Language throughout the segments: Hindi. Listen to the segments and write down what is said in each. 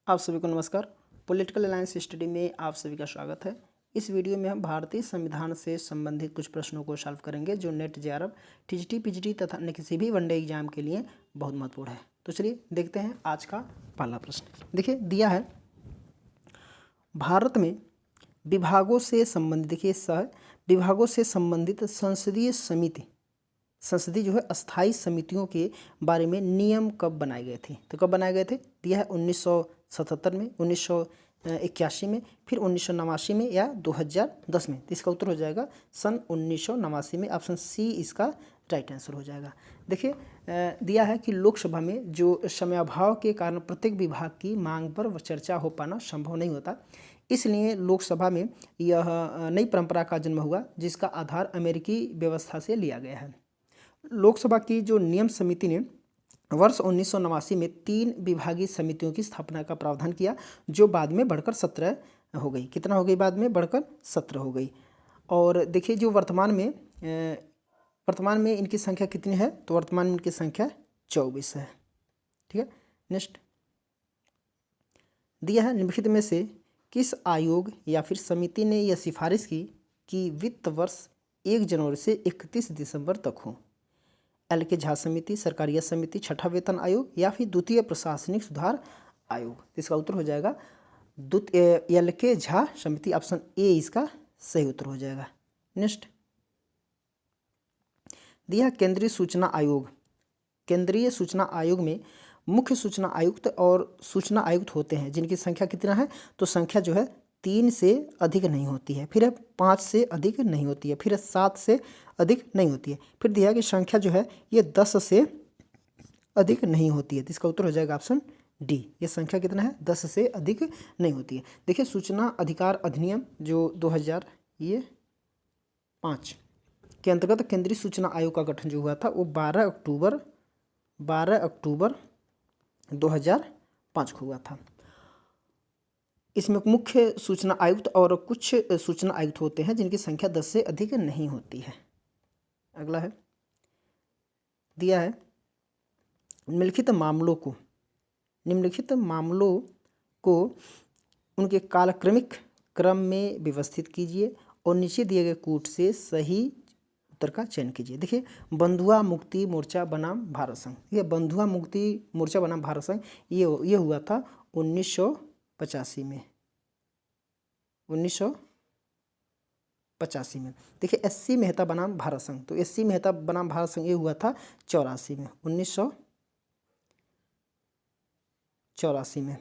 आप सभी को नमस्कार। पॉलिटिकल अलायंस स्टडी में आप सभी का स्वागत है। इस वीडियो में हम भारतीय संविधान से संबंधित कुछ प्रश्नों को सॉल्व करेंगे जो नेट जेआरएफ टीजीटी पीजीटी तथा अन्य किसी भी वनडे एग्जाम के लिए बहुत महत्वपूर्ण है। तो चलिए देखते हैं आज का पहला प्रश्न। देखिए दिया है, भारत में विभागों से संबंधित, देखिए विभागों से संबंधित संसदीय जो है अस्थाई समितियों के बारे में नियम कब बनाए गए थे। तो कब बनाए गए थे, दिया है 1977 में, 1981 में, फिर 1989 में या 2010 में। तो इसका उत्तर हो जाएगा सन 1989 में। ऑप्शन सी इसका राइट आंसर हो जाएगा। देखिए दिया है कि लोकसभा में जो समयाभाव के कारण प्रत्येक विभाग की मांग पर चर्चा हो पाना संभव नहीं होता, इसलिए लोकसभा में यह नई परंपरा का जन्म हुआ जिसका आधार अमेरिकी व्यवस्था से लिया गया है। लोकसभा की जो नियम समिति ने वर्ष 1989 में 3 विभागीय समितियों की स्थापना का प्रावधान किया जो बाद में बढ़कर 17 हो गई। कितना हो गई? बाद में बढ़कर 17 हो गई। और देखिए जो वर्तमान में इनकी संख्या कितनी है, तो वर्तमान में इनकी संख्या 24 है। ठीक है, नेक्स्ट दिया है, निम्नलिखित में से किस आयोग या फिर समिति ने यह सिफारिश की कि वित्त वर्ष 1 जनवरी से 31 दिसंबर तक हो? एल के झा समिति, सरकारिया समिति, छठा वेतन आयोग या फिर द्वितीय प्रशासनिक सुधार आयोग। इसका उत्तर हो जाएगा एल के झा समिति। ऑप्शन ए इसका सही उत्तर हो जाएगा। नेक्स्ट दिया केंद्रीय सूचना आयोग। केंद्रीय सूचना आयोग में मुख्य सूचना आयुक्त और सूचना आयुक्त होते हैं जिनकी संख्या कितना है, तो संख्या जो है 3 से अधिक नहीं होती है, फिर 5 से अधिक नहीं होती है, फिर 7 से अधिक नहीं होती है, फिर दिया कि संख्या जो है ये 10 से अधिक नहीं होती है। तो इसका उत्तर हो जाएगा ऑप्शन डी। ये संख्या कितना है? 10 से अधिक नहीं होती है। देखिए सूचना अधिकार अधिनियम जो 2005 के अंतर्गत केंद्रीय सूचना आयोग का गठन जो हुआ था वो 12 अक्टूबर 2005 को हुआ था। इसमें मुख्य सूचना आयुक्त और कुछ सूचना आयुक्त होते हैं जिनकी संख्या 10 से अधिक नहीं होती है। अगला है, दिया है निम्नलिखित मामलों को उनके कालक्रमिक क्रम में व्यवस्थित कीजिए और नीचे दिए गए कूट से सही उत्तर का चयन कीजिए। देखिए बंधुआ मुक्ति मोर्चा बनाम भारत संघ, ये बंधुआ मुक्ति मोर्चा बनाम भारत संघ ये हुआ था 1985 में। 1985 में। देखिए एससी मेहता बनाम भारत संघ, तो एससी मेहता बनाम भारत संघ ये हुआ था 84 में, 1984 में।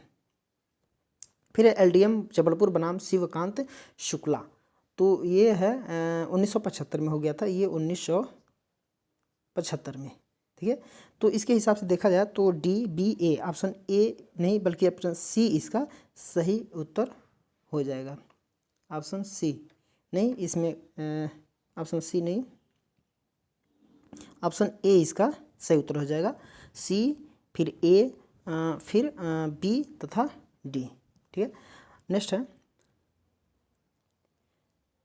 फिर एलडीएम जबलपुर बनाम शिवकांत शुक्ला, तो ये है 1975 में हो गया था, ये 1975 में। ठीक है, तो इसके हिसाब से देखा जाए तो D B A, option A नहीं बल्कि ऑप्शन सी इसका सही उत्तर हो जाएगा। ऑप्शन सी नहीं, इसमें ऑप्शन सी नहीं, ऑप्शन ए इसका सही उत्तर हो जाएगा। सी, फिर ए, फिर बी तथा डी। ठीक है, नेक्स्ट है,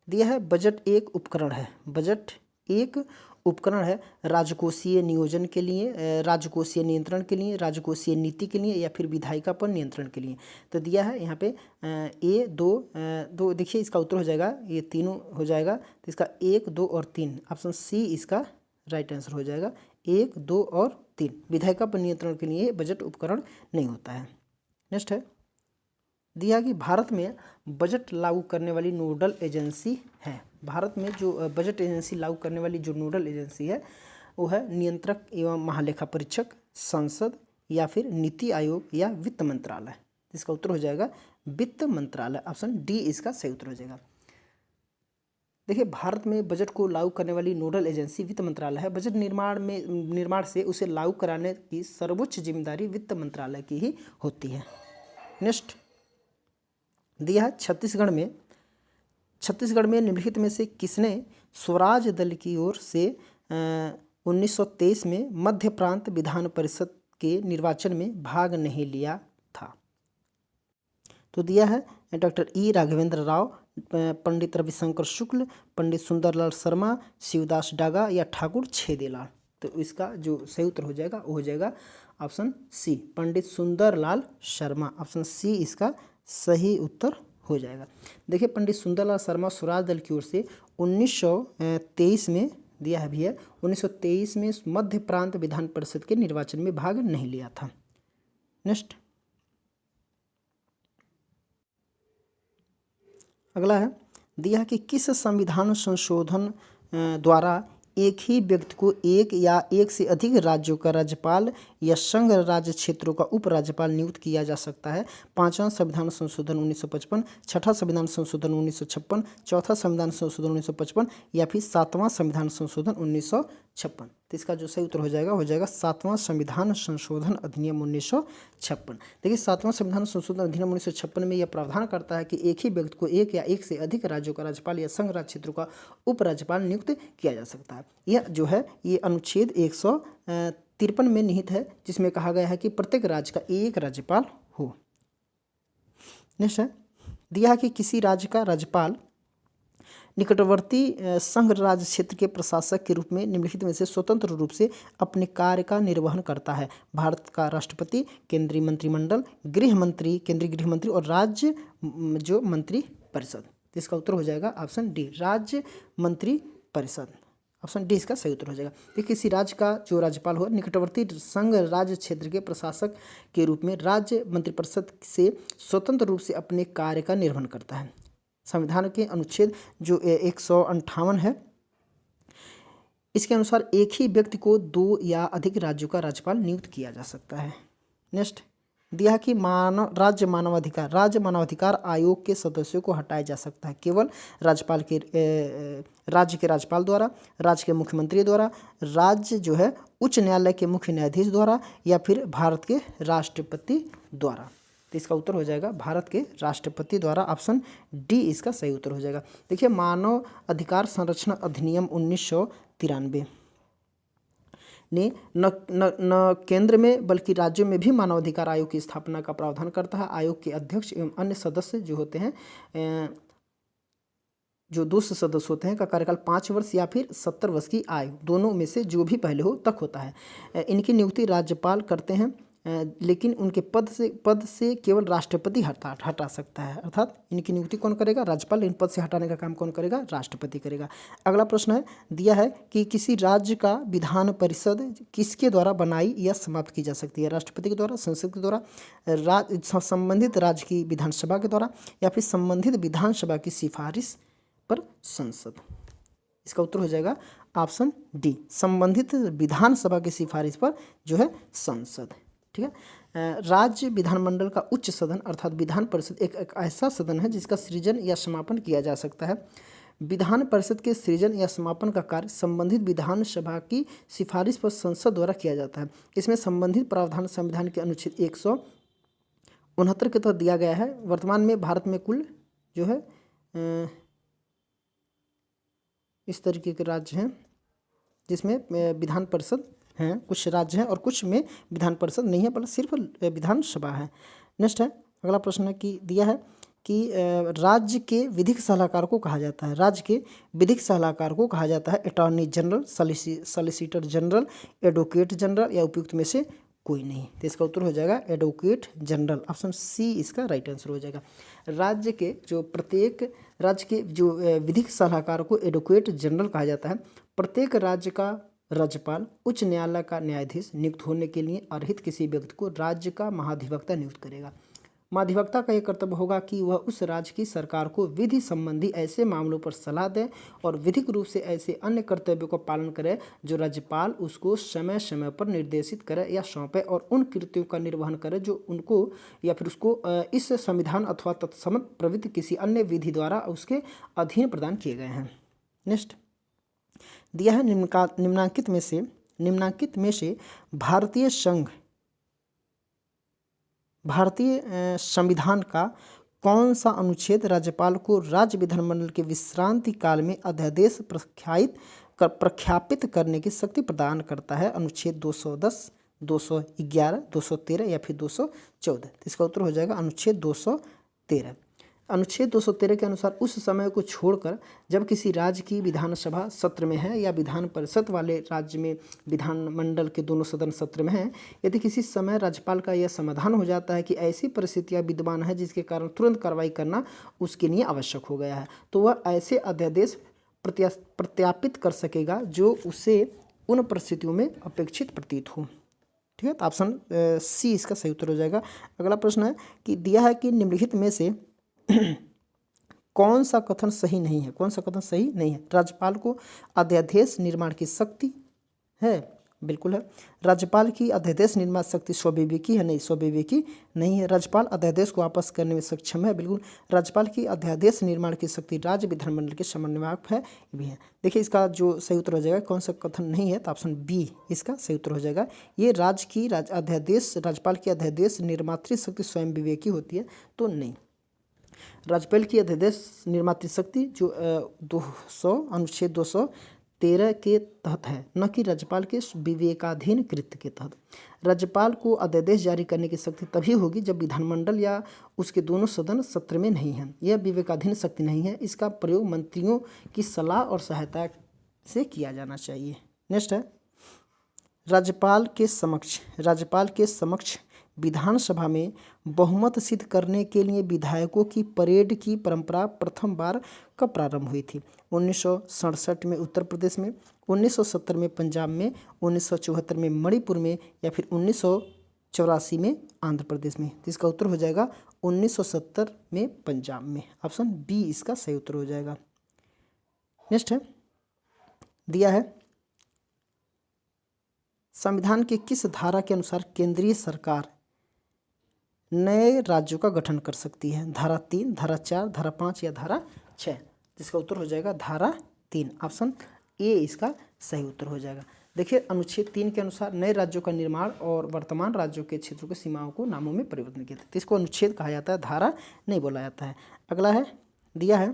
दिया है बजट एक उपकरण है। बजट एक उपकरण है राजकोषीय नियोजन के लिए, राजकोषीय नियंत्रण के लिए, राजकोषीय नीति के लिए या फिर विधायिका पर नियंत्रण के लिए। तो दिया है यहाँ पे ए दो देखिए इसका उत्तर हो जाएगा, ये तीनों हो जाएगा। तो इसका 1, 2 और 3, ऑप्शन सी इसका राइट आंसर हो जाएगा। 1, 2 और 3 विधायिका पर नियंत्रण के लिए बजट उपकरण नहीं होता है। नेक्स्ट है, दिया कि भारत में बजट लागू करने वाली नोडल एजेंसी है। भारत में जो बजट एजेंसी लागू करने वाली जो नोडल एजेंसी है वो है नियंत्रक एवं महालेखा परीक्षक, संसद या फिर नीति आयोग या वित्त मंत्रालय। इसका उत्तर हो जाएगा वित्त मंत्रालय। ऑप्शन डी इसका सही उत्तर हो जाएगा। देखिए भारत में बजट को लागू करने वाली नोडल एजेंसी वित्त मंत्रालय है। बजट निर्माण से उसे लागू कराने की सर्वोच्च जिम्मेदारी वित्त मंत्रालय की ही होती है। नेक्स्ट दिया है छत्तीसगढ़ में निम्नलिखित में से किसने स्वराज दल की ओर से 1923 में मध्य प्रांत विधान परिषद के निर्वाचन में भाग नहीं लिया था? तो दिया है डॉक्टर ई राघवेंद्र राव, पंडित रविशंकर शुक्ल, पंडित सुंदरलाल शर्मा, शिवदास डागा या ठाकुर छेदीलाल। तो इसका जो सही उत्तर हो जाएगा वो हो जाएगा option C Pandit Sundarlal Sharma, option C इसका सही उत्तर हो जाएगा। देखिए पंडित सुंदरलाल शर्मा स्वराज दल की ओर से 1923 में दिया है भैया, 1923 में मध्य प्रांत विधान परिषद के निर्वाचन में भाग नहीं लिया था। नेक्स्ट अगला है दिया है कि किस संविधान संशोधन द्वारा एक ही व्यक्ति को एक या एक से अधिक राज्यों का राज्यपाल या संघ राज्य क्षेत्रों का उपराज्यपाल नियुक्त किया जा सकता है। पांचवां संविधान संशोधन 1955, छठा संविधान संशोधन 1956, चौथा संविधान संशोधन 1955 या फिर सातवां संविधान संशोधन 1956। तो इसका जो सही उत्तर हो जाएगा सातवां संविधान संशोधन अधिनियम 1956। देखिए सातवां संविधान संशोधन अधिनियम 1956 में यह प्रावधान करता है कि एक ही व्यक्ति को एक या एक से अधिक राज्यों का राज्यपाल या संघ राज्य क्षेत्रों का उपराज्यपाल नियुक्त किया जा सकता है। यह जो है ये अनुच्छेद 153 में निहित है, जिसमें कहा गया है कि प्रत्येक राज्य का एक राज्यपाल हो। नेक्स्ट है दिया है कि किसी राज्य का राज्यपाल निकटवर्ती संघ राज्य क्षेत्र के प्रशासक के रूप में निम्नलिखित में से स्वतंत्र रूप से अपने कार्य का निर्वहन करता है। भारत का राष्ट्रपति, केंद्रीय मंत्रिमंडल, गृह मंत्री, केंद्रीय गृह मंत्री और राज्य जो मंत्री परिषद। तो इसका उत्तर हो जाएगा ऑप्शन डी राज्य मंत्री परिषद, ऑप्शन डी इसका सही उत्तर हो जाएगा। तो किसी राज्य का जो राज्यपाल हो निकटवर्ती संघ राज्य क्षेत्र के प्रशासक के रूप में राज्य मंत्रिपरिषद से स्वतंत्र रूप से अपने कार्य का निर्वहन करता है। संविधान के अनुच्छेद जो 158 है इसके अनुसार एक ही व्यक्ति को दो या अधिक राज्यों का राज्यपाल नियुक्त किया जा सकता है। नेक्स्ट दिया है कि राज्य मानवाधिकार आयोग के सदस्यों को हटाया जा सकता है केवल राज्यपाल के राज्य के राज्यपाल द्वारा, राज्य के मुख्यमंत्री द्वारा, राज्य जो है उच्च न्यायालय के मुख्य न्यायाधीश द्वारा या फिर भारत के राष्ट्रपति द्वारा। तो इसका उत्तर हो जाएगा भारत के राष्ट्रपति द्वारा, ऑप्शन डी इसका सही उत्तर हो जाएगा। देखिए मानव अधिकार संरक्षण अधिनियम 1993 ने न केंद्र में बल्कि राज्यों में भी मानवाधिकार आयोग की स्थापना का प्रावधान करता है। आयोग के अध्यक्ष एवं अन्य सदस्य जो होते हैं जो 200 सदस्य होते हैं का कार्यकाल 5 वर्ष या फिर 70 वर्ष की आयु दोनों में से जो भी पहले हो तक होता है। इनकी नियुक्ति राज्यपाल करते हैं, लेकिन उनके पद से केवल राष्ट्रपति हटा सकता है। अर्थात इनकी नियुक्ति कौन करेगा? राज्यपाल। इन पद से हटाने का काम कौन करेगा? राष्ट्रपति करेगा। अगला प्रश्न है दिया है कि किसी राज्य का विधान परिषद किसके द्वारा बनाई या समाप्त की जा सकती है? राष्ट्रपति के द्वारा, संसद के द्वारा, संबंधित राज्य की विधानसभा के द्वारा या फिर संबंधित विधानसभा की सिफारिश पर संसद। इसका उत्तर हो जाएगा ऑप्शन डी संबंधित विधानसभा की सिफारिश पर जो है संसद। ठीक है। राज्य विधानमंडल का उच्च सदन अर्थात विधान परिषद एक ऐसा सदन है जिसका सृजन या समापन किया जा सकता है। विधान परिषद के सृजन या समापन का कार्य संबंधित विधानसभा की सिफारिश पर संसद द्वारा किया जाता है। इसमें संबंधित प्रावधान संविधान के अनुच्छेद 169 के तहत दिया गया है। वर्तमान में भारत में कुल जो है इस तरीके के राज्य हैं जिसमें विधान परिषद हैं, कुछ राज्य हैं और कुछ में विधान परिषद नहीं है बल्कि सिर्फ विधानसभा है। नेक्स्ट है अगला प्रश्न की दिया है कि राज्य के विधिक सलाहकार को कहा जाता है। राज्य के विधिक सलाहकार को कहा जाता है attorney general, solicitor general, advocate general या उपयुक्त में से कोई नहीं। तो इसका उत्तर हो जाएगा एडवोकेट जनरल, ऑप्शन सी इसका राइट आंसर हो जाएगा। राज्य के जो प्रत्येक राज्य के जो विधिक सलाहकार को एडवोकेट जनरल कहा जाता है। प्रत्येक राज्य का राज्यपाल उच्च न्यायालय का न्यायाधीश नियुक्त होने के लिए अर्हित किसी व्यक्ति को राज्य का महाधिवक्ता नियुक्त करेगा। महाधिवक्ता का यह कर्तव्य होगा कि वह उस राज्य की सरकार को विधि संबंधी ऐसे मामलों पर सलाह दे और विधिक रूप से ऐसे अन्य कर्तव्यों का पालन करे जो राज्यपाल उसको समय समय पर निर्देशित करे या सौंपे और उन कृत्यों का निर्वहन करे जो उनको या फिर उसको इस संविधान अथवा तत्सम प्रवृत्ति किसी अन्य विधि द्वारा उसके अधीन प्रदान किए गए हैं। नेक्स्ट दिया है निम्नांकित में से भारतीय संविधान का कौन सा अनुच्छेद राज्यपाल को राज्य विधानमंडल के विश्रांति काल में अध्यादेश प्रख्यापित करने की शक्ति प्रदान करता है? अनुच्छेद 210, 211, 213 या फिर 214। इसका उत्तर हो जाएगा अनुच्छेद 213। अनुच्छेद 213 के अनुसार उस समय को छोड़कर जब किसी राज्य की विधानसभा सत्र में है या विधान परिषद वाले राज्य में विधानमंडल के दोनों सदन सत्र में हैं, यदि किसी समय राज्यपाल का यह समाधान हो जाता है कि ऐसी परिस्थितियां विद्यमान है जिसके कारण तुरंत कार्रवाई करना उसके लिए आवश्यक हो गया है, तो वह ऐसे अध्यादेश प्रत्यापित कर सकेगा जो उसे उन परिस्थितियों में अपेक्षित प्रतीत हो। ठीक है, तो ऑप्शन सी इसका सही उत्तर हो जाएगा। अगला प्रश्न है कि दिया है कि निम्नलिखित में से कौन सा कथन सही नहीं है, कौन सा कथन सही नहीं है। राज्यपाल को अध्यादेश निर्माण की शक्ति है, बिल्कुल है। राज्यपाल की अध्यादेश निर्माण शक्ति स्वविवेकी है, नहीं, स्वविवेकी नहीं है। राज्यपाल अध्यादेश को वापस करने में सक्षम है, बिल्कुल। राज्यपाल की अध्यादेश निर्माण की शक्ति राज्य विधानमंडल के समन्वयक है, भी है। देखिए इसका जो सही उत्तर हो जाएगा, कौन सा कथन नहीं है, तो ऑप्शन बी इसका सही उत्तर हो जाएगा। ये राज्यपाल की अध्यादेश निर्मात्री शक्ति स्वयं विवेकी होती है, तो नहीं। राज्यपाल की अध्यादेश निर्मात्री शक्ति जो अनुच्छेद 213 के तहत है, न कि राज्यपाल के विवेकाधीन कृत्य के तहत। राज्यपाल को अध्यादेश जारी करने की शक्ति तभी होगी जब विधानमंडल या उसके दोनों सदन सत्र में नहीं है। यह विवेकाधीन शक्ति नहीं है, इसका प्रयोग मंत्रियों की सलाह और सहायता से किया जाना चाहिए। नेक्स्ट है, राज्यपाल के समक्ष विधानसभा में बहुमत सिद्ध करने के लिए विधायकों की परेड की परंपरा प्रथम बार कब प्रारंभ हुई थी। 1967 में उत्तर प्रदेश में, 1970 में पंजाब में, 1974 में मणिपुर में, या फिर 1984 में आंध्र प्रदेश में। तो इसका उत्तर हो जाएगा 1970 में पंजाब में। ऑप्शन बी इसका सही उत्तर हो जाएगा। नेक्स्ट है, दिया है संविधान के किस धारा के अनुसार केंद्रीय सरकार नए राज्यों का गठन कर सकती है। धारा 3, धारा 4, धारा 5 या धारा 6। जिसका उत्तर हो जाएगा धारा 3। ऑप्शन ए इसका सही उत्तर हो जाएगा। देखिए अनुच्छेद 3 के अनुसार नए राज्यों का निर्माण और वर्तमान राज्यों के क्षेत्रों की सीमाओं को नामों में परिवर्तन किया था, तो इसको अनुच्छेद कहा जाता है, धारा नहीं बोला जाता है। अगला है, दिया है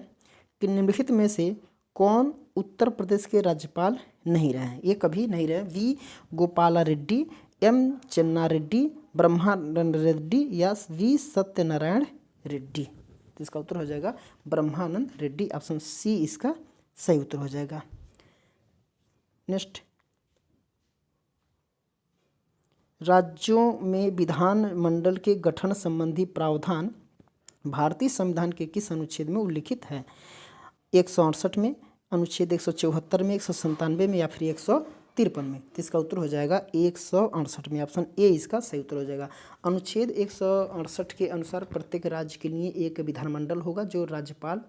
कि निम्नलिखित में से कौन उत्तर प्रदेश के राज्यपाल नहीं रहे हैं। ये कभी नहीं रहे। वी गोपाला रेड्डी, एम चन्ना रेड्डी, ब्रह्मानंद रेड्डी या वी सत्यनारायण रेड्डी। तो इसका उत्तर हो जाएगा ब्रह्मानंद रेड्डी। ऑप्शन सी इसका सही उत्तर हो जाएगा। नेक्स्ट, राज्यों में विधानमंडल के गठन संबंधी प्रावधान भारतीय संविधान के किस अनुच्छेद में उल्लिखित है। 168 में, अनुच्छेद 174 में, 197 में, या फिर 153 में। तो इसका उत्तर हो जाएगा 168 में। ऑप्शन ए इसका सही उत्तर हो जाएगा। अनुच्छेद 168 के अनुसार प्रत्येक राज्य के लिए एक विधानमंडल होगा जो राज्यपाल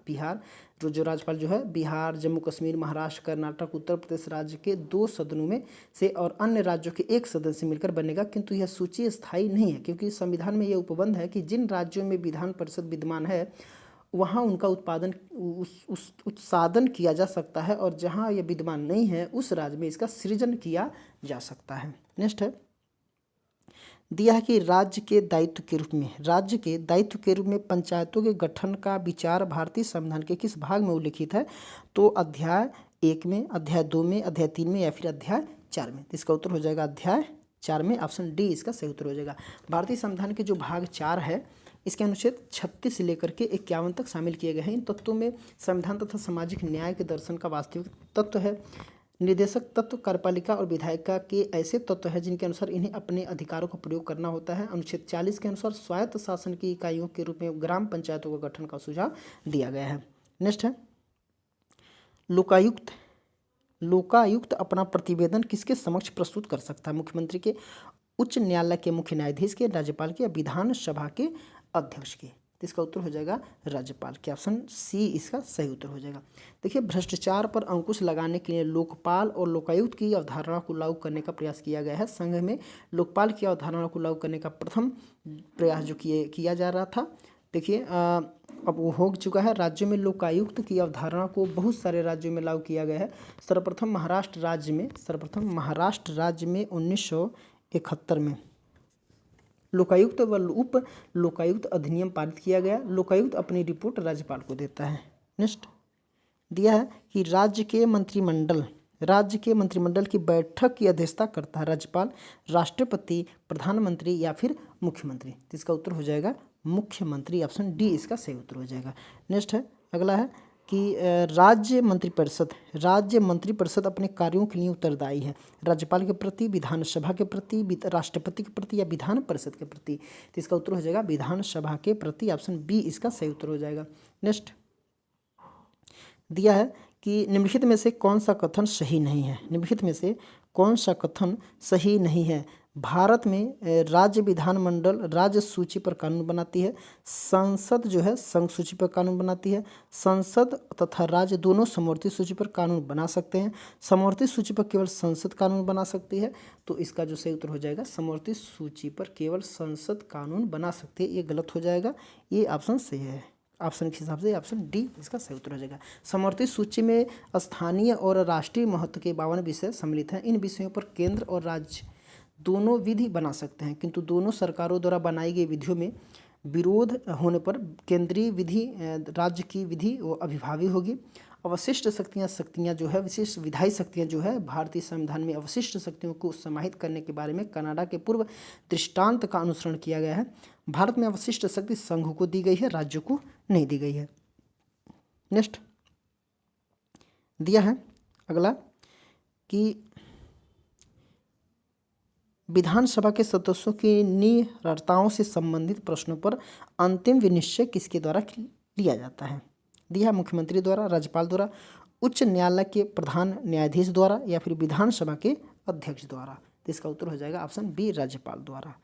जो है बिहार, जम्मू कश्मीर, महाराष्ट्र, कर्नाटक, उत्तर प्रदेश राज्य के 2 सदनों में से और अन्य राज्यों के 1 सदन से मिलकर बनेगा। किंतु यह सूची स्थायी नहीं है, क्योंकि संविधान में यह उपबंध है कि जिन राज्यों में विधान परिषद विद्यमान है वहाँ उनका उत्पादन किया जा सकता है, और जहाँ यह विद्यमान नहीं है उस राज्य में इसका सृजन किया जा सकता है। नेक्स्ट है, दिया है कि राज्य के दायित्व के रूप में पंचायतों के गठन का विचार भारतीय संविधान के किस भाग में उल्लिखित है। तो अध्याय 1 में, अध्याय 2 में, अध्याय 3 में, या फिर अध्याय 4 में। तो इसका उत्तर हो जाएगा अध्याय 4 में। ऑप्शन डी इसका सही उत्तर हो जाएगा। भारतीय संविधान के जो भाग 4 है इसके अनुच्छेद 36 से लेकर के 51 तक शामिल किए गए हैं। इन तत्वों में संविधान तथा सामाजिक न्याय के दर्शन का वास्तविक तत्व है। निर्देशक तत्व, कार्यपालिका और विधायिका के ऐसे तत्व हैं जिनके अनुसार इन्हें अपने अधिकारों का प्रयोग करना होता है। अनुच्छेद 40 के अनुसार स्वायत्त शासन की इकाइयों के रूप में ग्राम पंचायतों का गठन का सुझाव दिया गया है। नेक्स्ट है, लोकायुक्त अपना प्रतिवेदन किसके समक्ष प्रस्तुत कर सकता है। मुख्यमंत्री के, उच्च न्यायालय के मुख्य न्यायाधीश के, राज्यपाल के, या विधानसभा के अध्यक्ष के। तो इसका उत्तर हो जाएगा राज्यपाल के। ऑप्शन सी इसका सही उत्तर हो जाएगा। देखिए भ्रष्टाचार पर अंकुश लगाने के लिए लोकपाल और लोकायुक्त की अवधारणा को लागू करने का प्रयास किया गया है। संघ में लोकपाल की अवधारणा को लागू करने का प्रथम प्रयास जो किया जा रहा था, देखिए अब वो हो चुका है। राज्यों में लोकायुक्त की अवधारणा को बहुत सारे राज्यों में लागू किया गया है। सर्वप्रथम महाराष्ट्र राज्य में 1971 में लोकायुक्त व उप लोकायुक्त अधिनियम पारित किया गया। लोकायुक्त अपनी रिपोर्ट राज्यपाल को देता है। नेक्स्ट, दिया है कि राज्य के मंत्रिमंडल की बैठक की अध्यक्षता करता है राज्यपाल, राष्ट्रपति, प्रधानमंत्री या फिर मुख्यमंत्री। तो इसका उत्तर हो जाएगा मुख्यमंत्री। ऑप्शन डी इसका सही उत्तर हो जाएगा। नेक्स्ट है, अगला है कि राज्य मंत्रिपरिषद अपने कार्यों के लिए उत्तरदायी है। राज्यपाल के प्रति, विधानसभा के प्रति, राष्ट्रपति के प्रति या विधान परिषद के प्रति। तो इसका उत्तर हो जाएगा विधानसभा के प्रति। ऑप्शन बी इसका सही उत्तर हो जाएगा। नेक्स्ट दिया है कि निम्नलिखित में से कौन सा कथन सही नहीं है। निम्नलिखित में से कौन सा कथन सही नहीं है। भारत में राज्य विधानमंडल राज्य सूची पर कानून बनाती है। संसद जो है संघ सूची पर कानून बनाती है। संसद तथा राज्य दोनों समवर्ती सूची पर कानून बना सकते हैं। समवर्ती सूची पर केवल संसद कानून बना सकती है। तो इसका जो सही उत्तर हो जाएगा समवर्ती सूची पर केवल संसद कानून बना सकते हैं। ये गलत हो जाएगा, ये ऑप्शन सही है। ऑप्शन के हिसाब से ऑप्शन डी इसका सही उत्तर हो जाएगा। समवर्ती सूची में स्थानीय और राष्ट्रीय महत्व के 52 विषय सम्मिलित हैं। इन विषयों पर केंद्र और राज्य दोनों विधि बना सकते हैं, किंतु दोनों सरकारों द्वारा बनाई गई विधियों में विरोध होने पर केंद्रीय विधि राज्य की विधि वो अभिभावी होगी। अवशिष्ट शक्तियाँ जो है, विशेष विधायी शक्तियाँ जो है, भारतीय संविधान में अवशिष्ट शक्तियों को समाहित करने के बारे में कनाडा के पूर्व दृष्टांत का अनुसरण किया गया है। भारत में अवशिष्ट शक्ति संघ को दी गई है, राज्यों को नहीं दी गई है। नेक्स्ट दिया है अगला कि विधानसभा के सदस्यों की निरर्ताओं से संबंधित प्रश्नों पर अंतिम विनिश्चय किसके द्वारा लिया जाता है। दिया है मुख्यमंत्री द्वारा, राज्यपाल द्वारा, उच्च न्यायालय के प्रधान न्यायाधीश द्वारा या फिर विधानसभा के अध्यक्ष द्वारा। तो इसका उत्तर हो जाएगा ऑप्शन बी राज्यपाल द्वारा।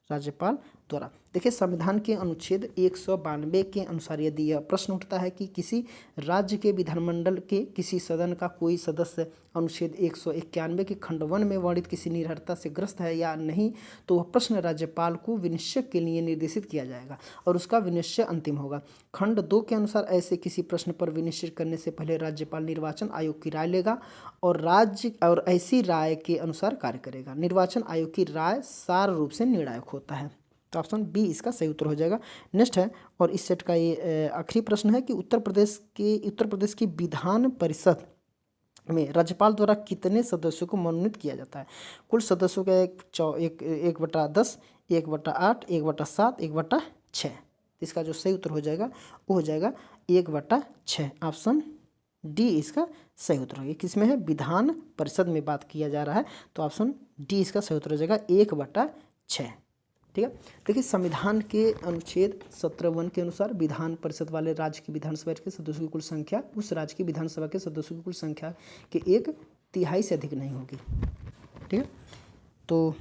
राज्यपाल द्वारा। देखिए संविधान के अनुच्छेद 192 के अनुसार यदि यह प्रश्न उठता है कि किसी राज्य के विधानमंडल के किसी सदन का कोई सदस्य अनुच्छेद 191 के खंड 1 में वर्णित किसी निर्भरता से ग्रस्त है या नहीं, तो वह प्रश्न राज्यपाल को विनिश्चय के लिए निर्देशित किया जाएगा और उसका विनिश्चय अंतिम होगा। खंड 2 के अनुसार ऐसे किसी प्रश्न पर विनिश्चय करने से पहले राज्यपाल निर्वाचन आयोग की राय लेगा और ऐसी राय के अनुसार कार्य करेगा। निर्वाचन आयोग की राय सार रूप से निर्णायक होता है। तो ऑप्शन बी इसका सही उत्तर हो जाएगा। नेक्स्ट है, और इस सेट का ये आखिरी प्रश्न है कि उत्तर प्रदेश की विधान परिषद में राज्यपाल द्वारा कितने सदस्यों को मनोनीत किया जाता है। कुल सदस्यों का 1/10, 1/8, 1/7, 1/6। इसका जो सही उत्तर हो जाएगा वो हो जाएगा 1/6। ऑप्शन डी इसका सही उत्तर होगा। किसमें है, विधान परिषद में बात किया जा रहा है, तो ऑप्शन डी इसका सही उत्तर हो जाएगा 1/6। ठीक है। देखिए संविधान के अनुच्छेद 17(1) के अनुसार विधान परिषद वाले राज्य की विधानसभा के सदस्यों की कुल संख्या उस राज्य की विधानसभा के सदस्यों की कुल संख्या के 1/3 से अधिक नहीं होगी। ठीक है, तो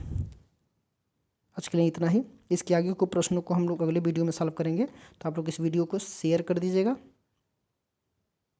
आज के लिए इतना ही। इसके आगे को प्रश्नों को हम लोग अगले वीडियो में सॉल्व करेंगे, तो आप लोग इस वीडियो को शेयर कर दीजिएगा।